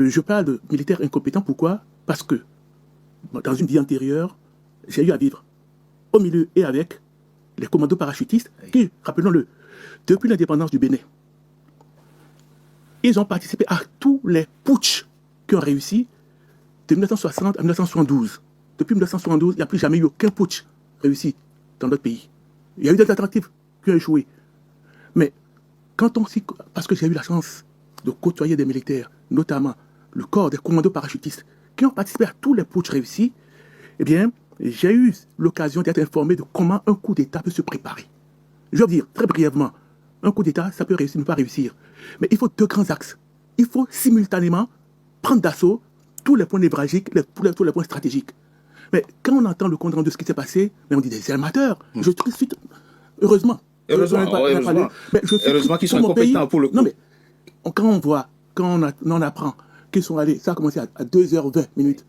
Je parle de militaires incompétents, pourquoi? Parce que dans une vie antérieure, j'ai eu à vivre au milieu et avec les commandos parachutistes qui, rappelons-le, depuis l'indépendance du Bénin, ils ont participé à tous les putschs qui ont réussi de 1960 à 1972. Depuis 1972, il n'y a plus jamais eu aucun putsch réussi dans notre pays. Il y a eu des tentatives qui ont échoué. Mais quand on s'y... Parce que j'ai eu la chance de côtoyer des militaires, notamment le corps des commandos parachutistes, qui ont participé à tous les putschs réussis, eh bien, j'ai eu l'occasion d'être informé de comment un coup d'État peut se préparer. Je veux dire, très brièvement, un coup d'État, ça peut réussir, ne pas réussir. Mais il faut deux grands axes. Il faut simultanément prendre d'assaut tous les points névralgiques, tous les points stratégiques. Mais quand on entend le compte rendu de ce qui s'est passé, mais on dit des amateurs. Je suis heureusement. Heureusement qu'ils sont incompétents pour le coup. Non, mais quand on voit, quand on apprend qu'ils sont allés, ça a commencé à 2h20 minutes.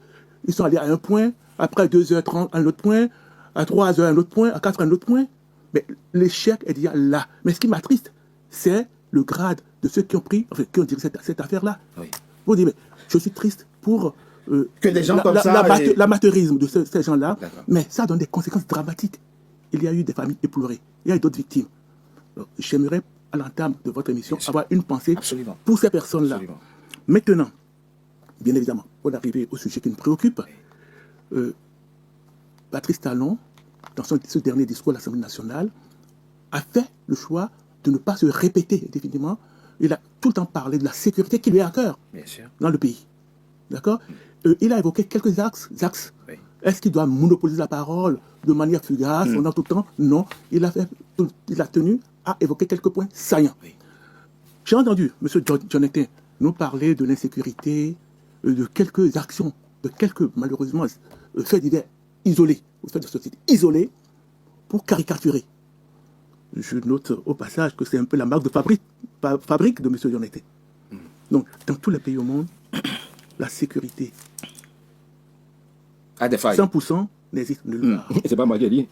Ils sont allés à un point, après 2h30 à un autre point, à 3h à un autre point, à 4h à un autre point. Mais l'échec est déjà là. Mais ce qui m'attriste, c'est le grade de ceux qui ont pris, enfin, qui ont dirigé cette affaire-là. Oui. Vous dites, mais je suis triste pour que des gens comme ça l'amateurisme de ces gens-là, mais ça donne des conséquences dramatiques. Il y a eu des familles éplorées, il y a eu d'autres victimes. J'aimerais, à l'entame de votre émission, avoir une pensée pour ces personnes-là. Maintenant, bien évidemment, pour arriver au sujet qui nous préoccupe, Patrice Talon, dans ce dernier discours à l'Assemblée nationale, a fait le choix de ne pas se répéter définitivement. Il a tout le temps parlé de la sécurité qui lui est à cœur dans le pays. D'accord? Il a évoqué quelques axes. Oui. Est-ce qu'il doit monopoliser la parole de manière fugace pendant tout le temps? Non. Il a tenu à évoquer quelques points saillants. Oui. J'ai entendu M. Jonathan nous parler de l'insécurité, de quelques actions, de quelques, malheureusement, faits divers isolés, faits de société isolés, pour caricaturer. Je note au passage que c'est un peu la marque de fabrique de M. Jonathan. Donc, dans tous les pays au monde, la sécurité a des failles. 100% n'existe nulle part. C'est pas moi qui ai dit.